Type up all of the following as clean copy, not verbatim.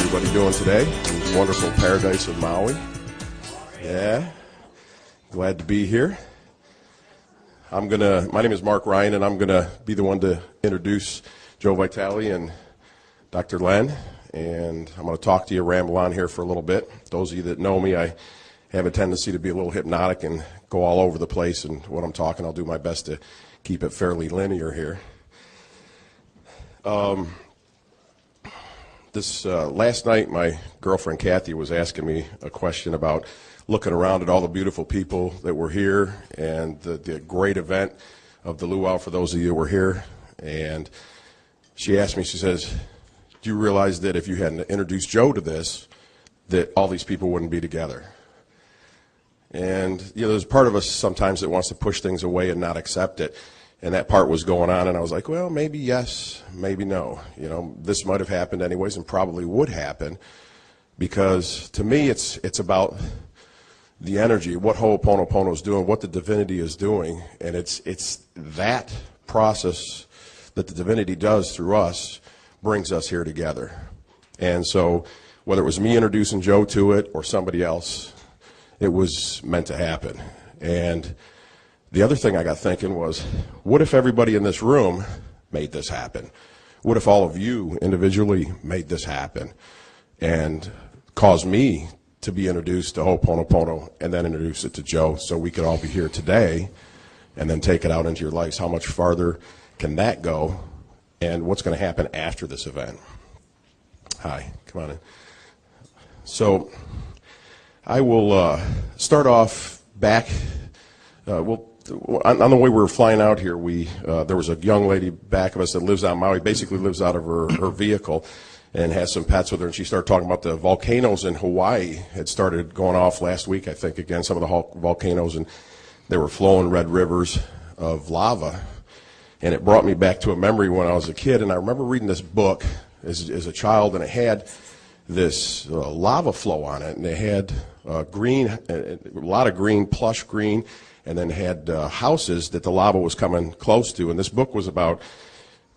everybody doing today in this wonderful paradise of Maui? Yeah, glad to be here. My name is Mark Ryan, and I'm gonna be the one to introduce Joe Vitale and Dr. Len, and I'm gonna talk to you, ramble on here for a little bit. Those of you that know me, I have a tendency to be a little hypnotic and go all over the place, and when I'm talking, I'll do my best to keep it fairly linear here. Last night, my girlfriend Kathy was asking me a question about looking around at all the beautiful people that were here and the great event of the luau for those of you that were here. And she asked me, she says, do you realize that if you hadn't introduced Joe to this, that all these people wouldn't be together? And, you know, there's part of us sometimes that wants to push things away and not accept it. And that part was going on, and I was like, well, maybe yes, maybe no. You know, this might have happened anyways and probably would happen, because to me it's about the energy, what Ho'oponopono is doing, what the divinity is doing, and it's that process that the divinity does through us brings us here together. And so whether it was me introducing Joe to it or somebody else, it was meant to happen. And the other thing I got thinking was, what if everybody in this room made this happen? What if all of you individually made this happen and caused me to be introduced to Ho'oponopono and then introduce it to Joe so we could all be here today and then take it out into your lives? How much farther can that go, and what's going to happen after this event? Hi, come on in. So I will start off back. On the way we were flying out here, there was a young lady back of us that lives on Maui, basically lives out of her vehicle and has some pets with her, and she started talking about the volcanoes in Hawaii had started going off last week, I think, again, some of the volcanoes, and they were flowing red rivers of lava. And it brought me back to a memory when I was a kid, and I remember reading this book as a child, and it had this lava flow on it, and it had a lot of green, plush green, and then had houses that the lava was coming close to. And this book was about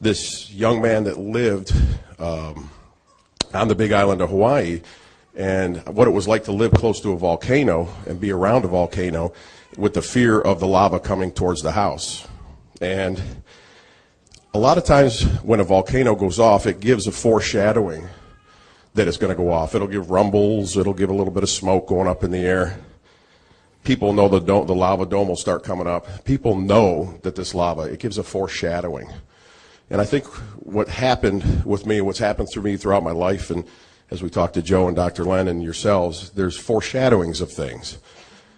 this young man that lived on the big island of Hawaii, and what it was like to live close to a volcano and be around a volcano with the fear of the lava coming towards the house. And a lot of times when a volcano goes off, it gives a foreshadowing that it's going to go off. It'll give rumbles, it'll give a little bit of smoke going up in the air. People know the lava dome will start coming up. People know that this lava, it gives a foreshadowing. And I think what happened with me, what's happened through me throughout my life, and as we talked to Joe and Dr. Len and yourselves, there's foreshadowings of things.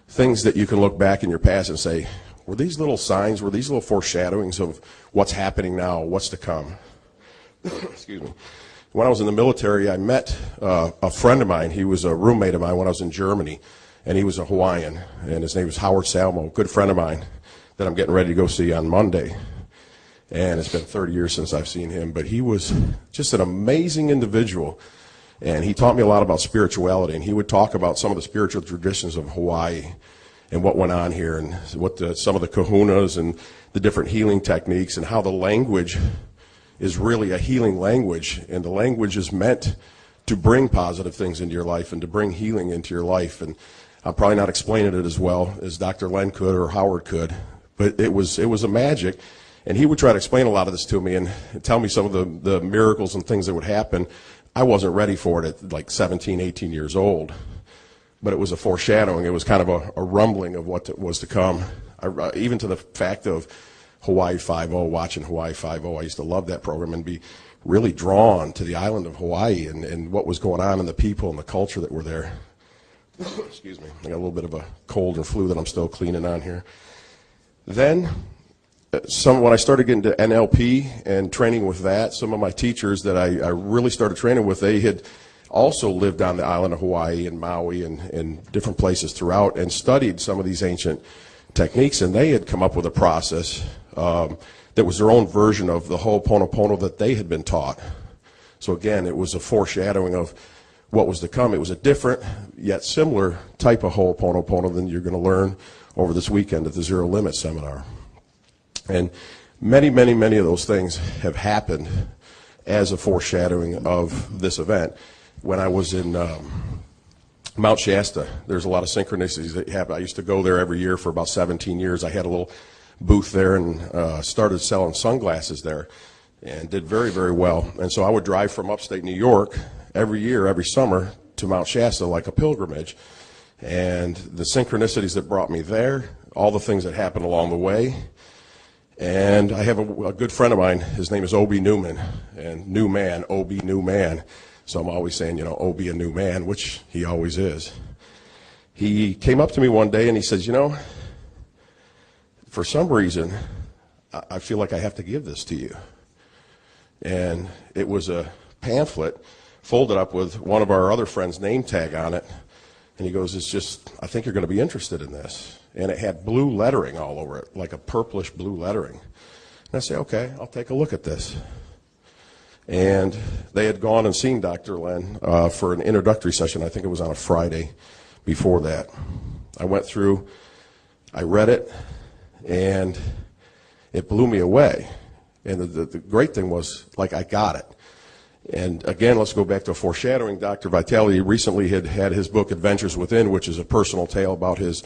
Things that you can look back in your past and say, were these little signs, were these little foreshadowings of what's happening now, what's to come? Excuse me. When I was in the military, I met a friend of mine. He was a roommate of mine when I was in Germany. And he was a Hawaiian, and his name was Howard Salmo, a good friend of mine that I'm getting ready to go see on Monday. And it's been 30 years since I've seen him, but he was just an amazing individual, and he taught me a lot about spirituality, and he would talk about some of the spiritual traditions of Hawaii and what went on here, and what some of the kahunas and the different healing techniques, and how the language is really a healing language, and the language is meant to bring positive things into your life and to bring healing into your life. And I'm probably not explaining it as well as Dr. Len could or Howard could, but it was a magic. And he would try to explain a lot of this to me and tell me some of the miracles and things that would happen. I wasn't ready for it at like 17, 18 years old, but it was a foreshadowing. It was kind of a rumbling of what was to come. Even to the fact of Hawaii 5-0, watching Hawaii 5-0, I used to love that program and be really drawn to the island of Hawaii and what was going on and the people and the culture that were there. Excuse me, I got a little bit of a cold and flu that I'm still cleaning on here. Then, when I started getting to NLP and training with that, some of my teachers that I really started training with, they had also lived on the island of Hawaii and Maui and different places throughout and studied some of these ancient techniques, and they had come up with a process that was their own version of the Ho'oponopono that they had been taught. So again, it was a foreshadowing of what was to come. It was a different yet similar type of Ho'oponopono than you're going to learn over this weekend at the Zero Limit Seminar. And many, many, many of those things have happened as a foreshadowing of this event. when I was in Mount Shasta, there's a lot of synchronicities that happen. I used to go there every year for about 17 years. I had a little booth there and started selling sunglasses there and did very, very well. And so I would drive from upstate New York every year, every summer, to Mount Shasta like a pilgrimage. And the synchronicities that brought me there, all the things that happened along the way. And I have a good friend of mine, his name is Obi Newman, and new man, Obi, new man. So I'm always saying, you know, Obi, a new man, which he always is. He came up to me one day and he says, you know, for some reason, I feel like I have to give this to you. And it was a pamphlet folded up with one of our other friends' name tag on it. And he goes, it's just, I think you're going to be interested in this. And it had blue lettering all over it, like a purplish blue lettering. And I say, okay, I'll take a look at this. And they had gone and seen Dr. Len for an introductory session. I think it was on a Friday before that. I went through, I read it, and it blew me away. And the great thing was, like, I got it. And again, let's go back to foreshadowing. Dr. Vitale recently had his book, Adventures Within, which is a personal tale about his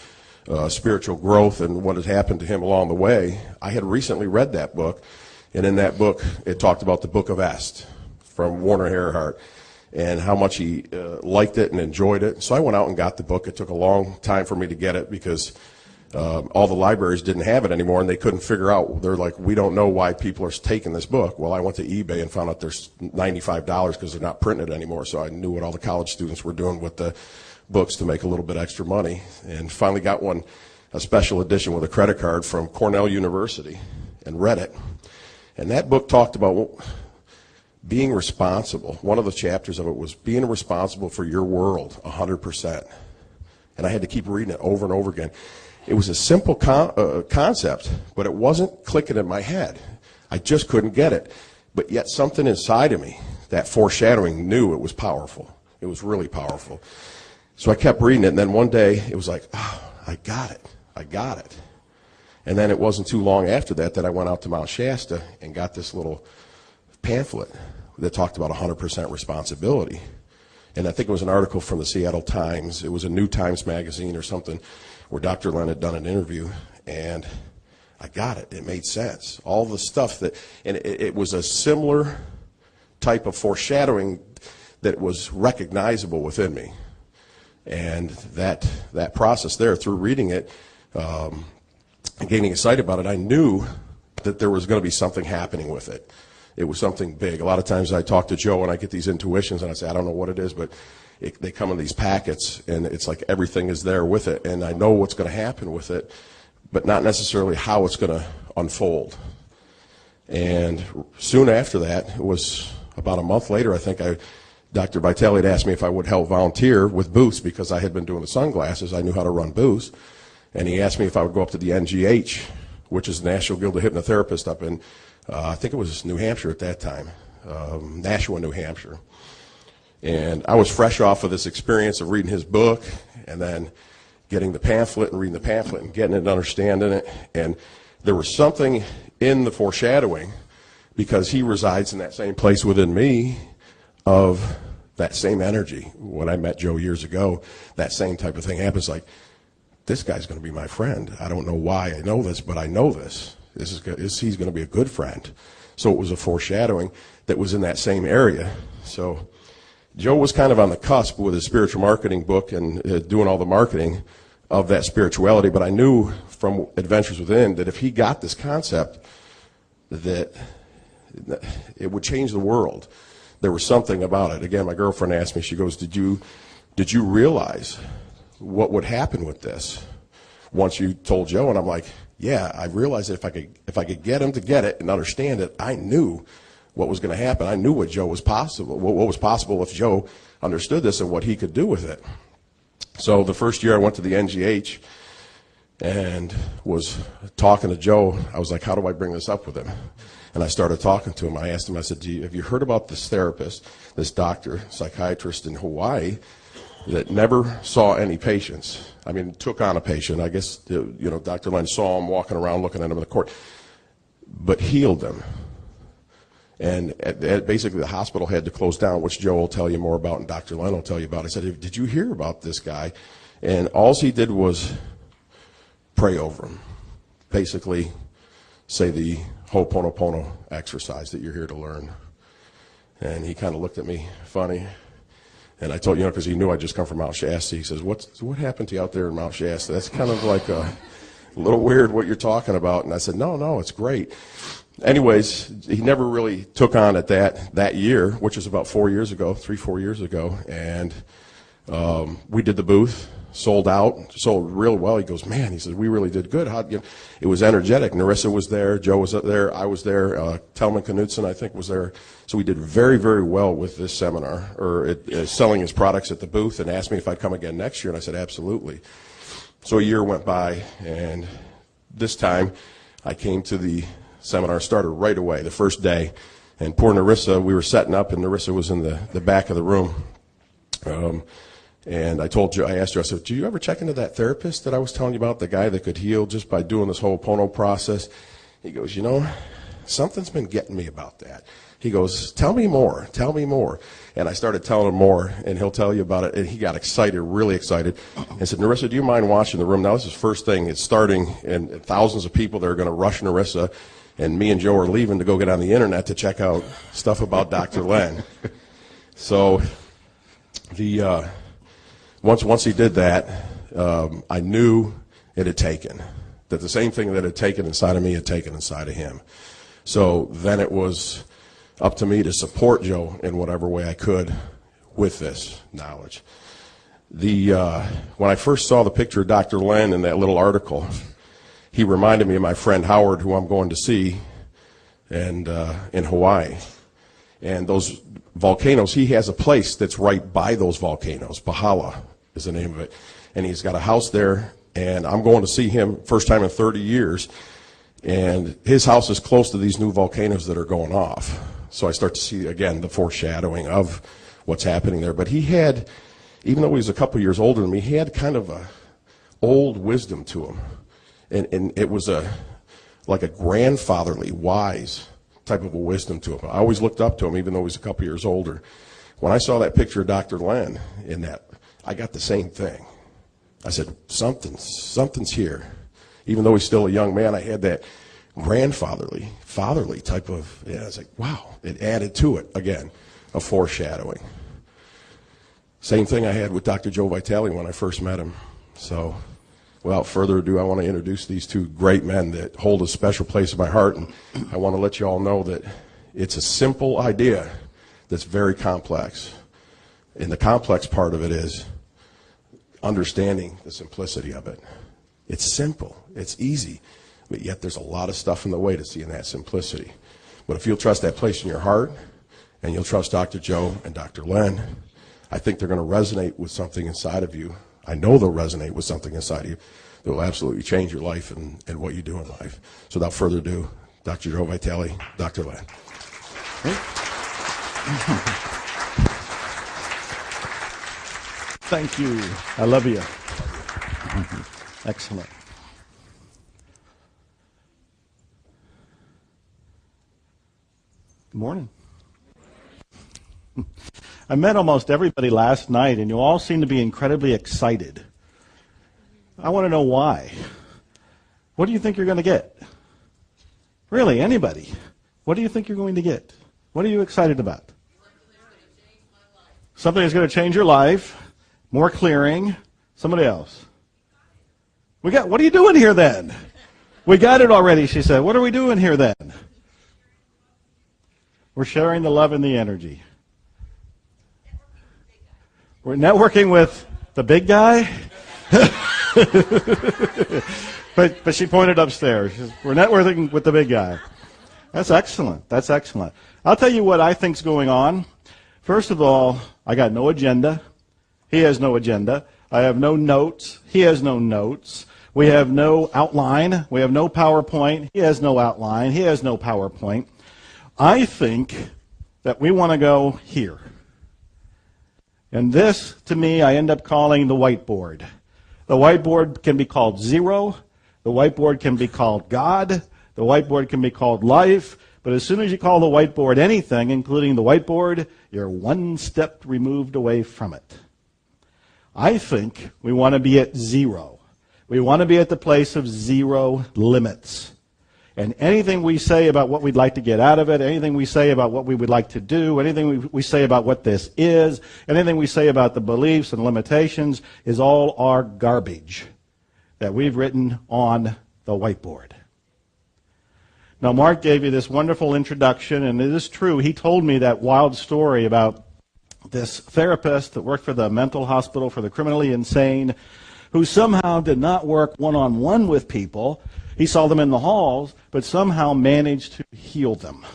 spiritual growth and what had happened to him along the way. I had recently read that book, and in that book, it talked about the Book of Est from Warner Harrahart and how much he liked it and enjoyed it. So I went out and got the book. It took a long time for me to get it because all the libraries didn't have it anymore, and they couldn't figure out. They're like, we don't know why people are taking this book. Well, I went to eBay and found out there's $95 because they're not printing it anymore, so I knew what all the college students were doing with the books to make a little bit extra money, and finally got one, a special edition with a credit card from Cornell University, and read it. And that book talked about being responsible. One of the chapters of it was being responsible for your world 100%. And I had to keep reading it over and over again. It was a simple concept, but it wasn't clicking in my head. I just couldn't get it. But yet something inside of me, that foreshadowing, knew it was powerful. It was really powerful. So I kept reading it, and then one day it was like, oh, I got it. I got it. And then it wasn't too long after that I went out to Mount Shasta and got this little pamphlet that talked about 100% responsibility. And I think it was an article from the Seattle Times. It was a New Times magazine or something where Dr. Len had done an interview, and I got it. It made sense. All the stuff that, and it was a similar type of foreshadowing that was recognizable within me. And that process there, through reading it and getting excited about it, I knew that there was going to be something happening with it. It was something big. A lot of times I talk to Joe and I get these intuitions and I say, I don't know what it is, but they come in these packets and it's like everything is there with it. And I know what's going to happen with it, but not necessarily how it's going to unfold. And soon after that, it was about a month later, I think Dr. Vitale had asked me if I would help volunteer with booths because I had been doing the sunglasses. I knew how to run booths. And he asked me if I would go up to the NGH, which is the National Guild of Hypnotherapists up in, I think it was New Hampshire at that time, Nashua, New Hampshire. And I was fresh off of this experience of reading his book and then getting the pamphlet and reading the pamphlet and getting it and understanding it. And there was something in the foreshadowing, because he resides in that same place within me, of that same energy. When I met Joe years ago, that same type of thing happens. Like, this guy's going to be my friend. I don't know why I know this, but I know this. He's going to be a good friend. So it was a foreshadowing that was in that same area. So Joe was kind of on the cusp with his spiritual marketing book and doing all the marketing of that spirituality. But I knew from Adventures Within that if he got this concept, that it would change the world. There was something about it. Again, my girlfriend asked me, she goes, did you realize what would happen with this once you told Joe? And I'm like, yeah, I realized that if I could get him to get it and understand it, I knew what was going to happen. I knew what was possible if Joe understood this and what he could do with it. So the first year I went to the NGH and was talking to Joe, I was like, how do I bring this up with him? And I started talking to him. I asked him, I said, have you heard about this therapist, this doctor, psychiatrist in Hawaii that never saw any patients? I mean, took on a patient. I guess, Dr. Len saw him walking around looking at him in the court, but healed them. And basically the hospital had to close down, which Joe will tell you more about and Dr. Len will tell you about. I said, did you hear about this guy? And all he did was pray over him. Basically say the Ho'oponopono exercise that you're here to learn. And he kind of looked at me funny. And I told, because he knew I'd just come from Mount Shasta. He says, what happened to you out there in Mount Shasta? That's kind of like a little weird what you're talking about. And I said, no, it's great. Anyways, he never really took on at that year, which was about 4 years ago, 3-4 years ago. And we did the booth, sold real well. He goes, man, he says, we really did good. It was energetic. Narissa was there. Joe was up there. I was there. Telman Knudsen, I think, was there. So we did very, very well with this seminar, or selling his products at the booth, and asked me if I'd come again next year, and I said, absolutely. So a year went by, and this time I came to the seminar, started right away, the first day, and poor Narissa, we were setting up, and Narissa was in the back of the room. And I asked her, I said, do you ever check into that therapist that I was telling you about, the guy that could heal just by doing this Ho'opono process? He goes, something's been getting me about that. He goes, tell me more. And I started telling him more, and he'll tell you about it. And he got excited, really excited, and said, Narissa, do you mind watching the room? Now, this is first thing. It's starting, and thousands of people that are going to rush Narissa, and me and Joe are leaving to go get on the internet to check out stuff about Dr. Len. So once he did that, I knew it had taken, that the same thing that had taken inside of me had taken inside of him. So then it was up to me to support Joe in whatever way I could with this knowledge. When I first saw the picture of Dr. Len in that little article, he reminded me of my friend Howard, who I'm going to see, and in Hawaii. And those volcanoes, he has a place that's right by those volcanoes. Bahala is the name of it. And he's got a house there, and I'm going to see him first time in 30 years. And his house is close to these new volcanoes that are going off. So I start to see, again, the foreshadowing of what's happening there. But he had, even though he was a couple years older than me, he had kind of a old wisdom to him. And it was like a grandfatherly, wise type of a wisdom to him. I always looked up to him, even though he was a couple years older. When I saw that picture of Dr. Len in that, I got the same thing. I said, something's here. Even though he's still a young man, I had that grandfatherly, fatherly type of, I was like, wow, it added to it, again, a foreshadowing. Same thing I had with Dr. Joe Vitale when I first met him. So without further ado, I want to introduce these two great men that hold a special place in my heart, and I want to let you all know that it's a simple idea that's very complex. And the complex part of it is understanding the simplicity of it. It's simple, it's easy, but yet there's a lot of stuff in the way to seeing that simplicity. But if you'll trust that place in your heart, and you'll trust Dr. Joe and Dr. Len, I think they're going to resonate with something inside of you. I know they'll resonate with something inside of you that will absolutely change your life and what you do in life. So without further ado, Dr. Joe Vitale, Dr. Len. Thank you. I love you. Excellent. Good morning. I met almost everybody last night, and you all seem to be incredibly excited. I want to know why. What do you think you're going to get? Really, anybody? What do you think you're going to get? What are you excited about? Something that's going to change your life. More clearing. Somebody else. What are you doing here then? We got it already, she said. What are we doing here then? We're sharing the love and the energy. We're networking with the big guy. but she pointed upstairs. We're networking with the big guy. That's excellent. That's excellent. I'll tell you what I think's going on. First of all, I got no agenda. He has no agenda. I have no notes. He has no notes. We have no outline. We have no PowerPoint. He has no outline. He has no PowerPoint. I think that we want to go here. And this, to me, I end up calling the whiteboard. The whiteboard can be called zero. The whiteboard can be called God. The whiteboard can be called life. But as soon as you call the whiteboard anything, including the whiteboard, you're one step removed away from it. I think we want to be at zero. We want to be at the place of zero limits. And anything we say about what we'd like to get out of it, anything we say about what we would like to do, anything we say about what this is, anything we say about the beliefs and limitations is all our garbage that we've written on the whiteboard. Now, Mark gave you this wonderful introduction, and it is true. He told me that wild story about this therapist that worked for the mental hospital for the criminally insane, who somehow did not work one-on-one with people. He saw them in the halls, but somehow managed to heal them.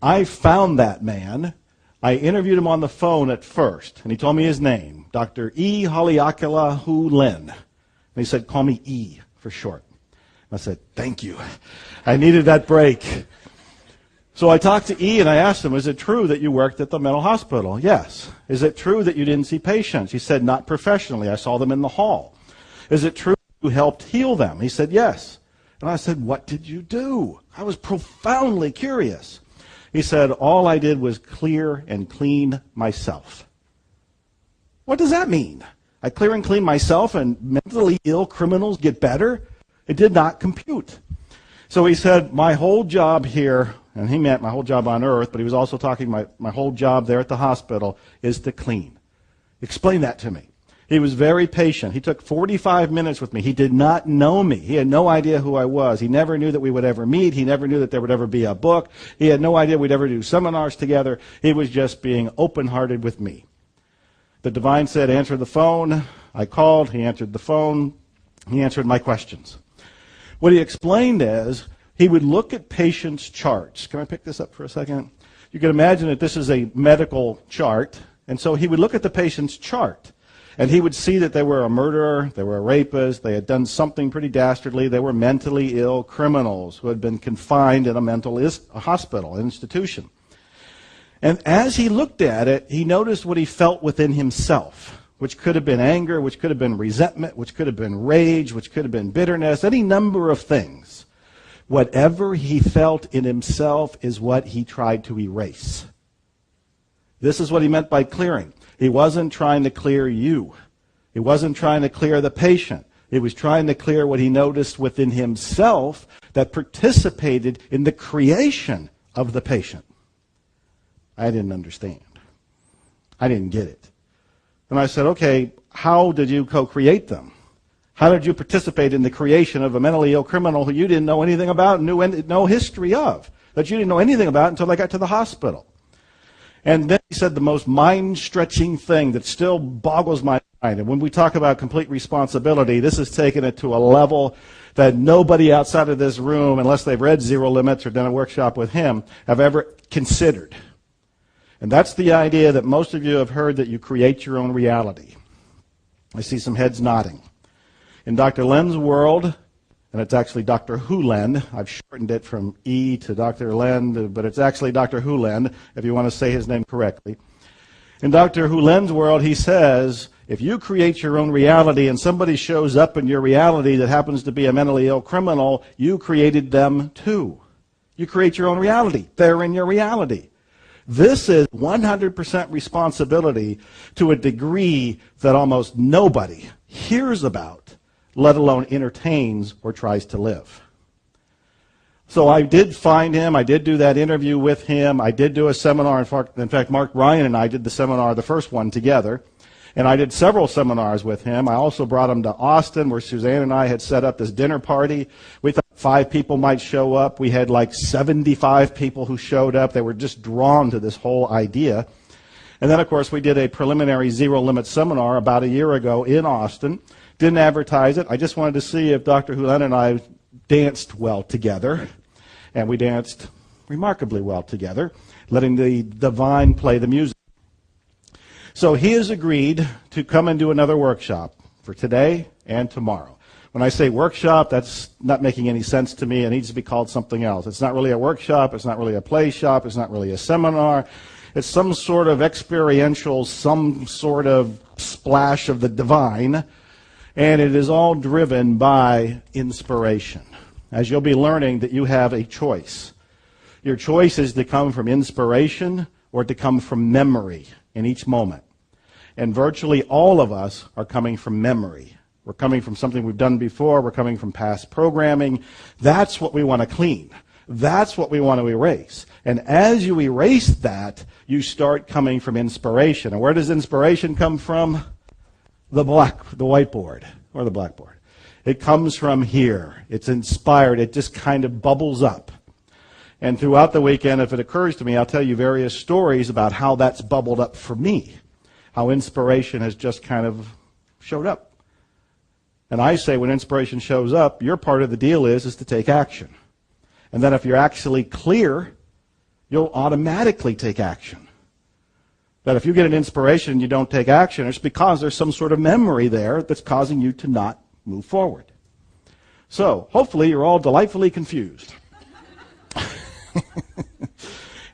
I found that man. I interviewed him on the phone at first, and he told me his name, Dr. E. Haleakala Hu Lin. And he said, call me E for short. I said, thank you. I needed that break. So I talked to E and I asked him, is it true that you worked at the mental hospital? Yes. Is it true that you didn't see patients? He said, not professionally. I saw them in the hall. Is it true you helped heal them? He said, yes. And I said, what did you do? I was profoundly curious. He said, all I did was clear and clean myself. What does that mean? I clear and clean myself and mentally ill criminals get better? It did not compute. So he said, my whole job here, and he meant my whole job on earth, but he was also talking my whole job there at the hospital, is to clean. Explain that to me. He was very patient. He took 45 minutes with me. He did not know me. He had no idea who I was. He never knew that we would ever meet. He never knew that there would ever be a book. He had no idea we'd ever do seminars together. He was just being open-hearted with me. The divine said, answer the phone. I called. He answered the phone. He answered my questions. What he explained is he would look at patients' charts. Can I pick this up for a second? You can imagine that this is a medical chart, and so he would look at the patient's chart, and he would see that they were a murderer, they were a rapist, they had done something pretty dastardly, they were mentally ill criminals who had been confined in a mental hospital, institution. And as he looked at it, he noticed what he felt within himself, which could have been anger, which could have been resentment, which could have been rage, which could have been bitterness, any number of things. Whatever he felt in himself is what he tried to erase. This is what he meant by clearing. He wasn't trying to clear you. He wasn't trying to clear the patient. He was trying to clear what he noticed within himself that participated in the creation of the patient. I didn't understand. I didn't get it. And I said, okay, how did you co-create them? How did you participate in the creation of a mentally ill criminal who you didn't know anything about, knew no history of, that you didn't know anything about until they got to the hospital? And then he said the most mind-stretching thing that still boggles my mind. And when we talk about complete responsibility, this has taken it to a level that nobody outside of this room, unless they've read Zero Limits or done a workshop with him, have ever considered. And that's the idea that most of you have heard, that you create your own reality. I see some heads nodding. In Dr. Len's world, and it's actually Dr. Hu Len, I've shortened it from E to Dr. Len, but it's actually Dr. Hu Len, if you want to say his name correctly. In Dr. Hu Len's world, he says, if you create your own reality and somebody shows up in your reality that happens to be a mentally ill criminal, you created them too. You create your own reality. They're in your reality. This is 100% responsibility to a degree that almost nobody hears about, let alone entertains or tries to live. So I did find him. I did do that interview with him. I did do a seminar. In fact, Mark Ryan and I did the seminar, the first one, together. And I did several seminars with him. I also brought him to Austin, where Suzanne and I had set up this dinner party. We thought 5 people might show up. We had like 75 people who showed up. They were just drawn to this whole idea. And then, of course, we did a preliminary Zero Limit seminar about a year ago in Austin. Didn't advertise it. I just wanted to see if Dr. Hu Len and I danced well together. And we danced remarkably well together, letting the divine play the music. So he has agreed to come and do another workshop for today and tomorrow. When I say workshop, that's not making any sense to me. It needs to be called something else. It's not really a workshop. It's not really a play shop. It's not really a seminar. It's some sort of experiential, some sort of splash of the divine. And it is all driven by inspiration. as you'll be learning that you have a choice. Your choice is to come from inspiration or to come from memory in each moment. And virtually all of us are coming from memory. We're coming from something we've done before. We're coming from past programming. That's what we want to clean. That's what we want to erase. And as you erase that, you start coming from inspiration. And where does inspiration come from? The whiteboard or the blackboard. It comes from here. It's inspired. It just kind of bubbles up. And throughout the weekend, if it occurs to me, I'll tell you various stories about how that's bubbled up for me, how inspiration has just kind of showed up. And I say when inspiration shows up, your part of the deal is to take action. And then if you're actually clear, you'll automatically take action. That if you get an inspiration and you don't take action, it's because there's some sort of memory there that's causing you to not move forward. So, hopefully you're all delightfully confused.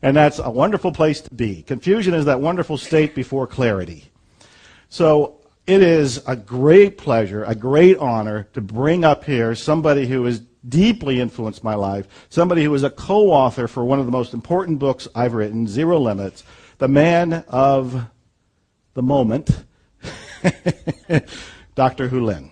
And that's a wonderful place to be. Confusion is that wonderful state before clarity. So, it is a great pleasure, a great honor to bring up here somebody who has deeply influenced my life, somebody who is a co-author for one of the most important books I've written, Zero Limits, the man of the moment, Dr. Hu Lin.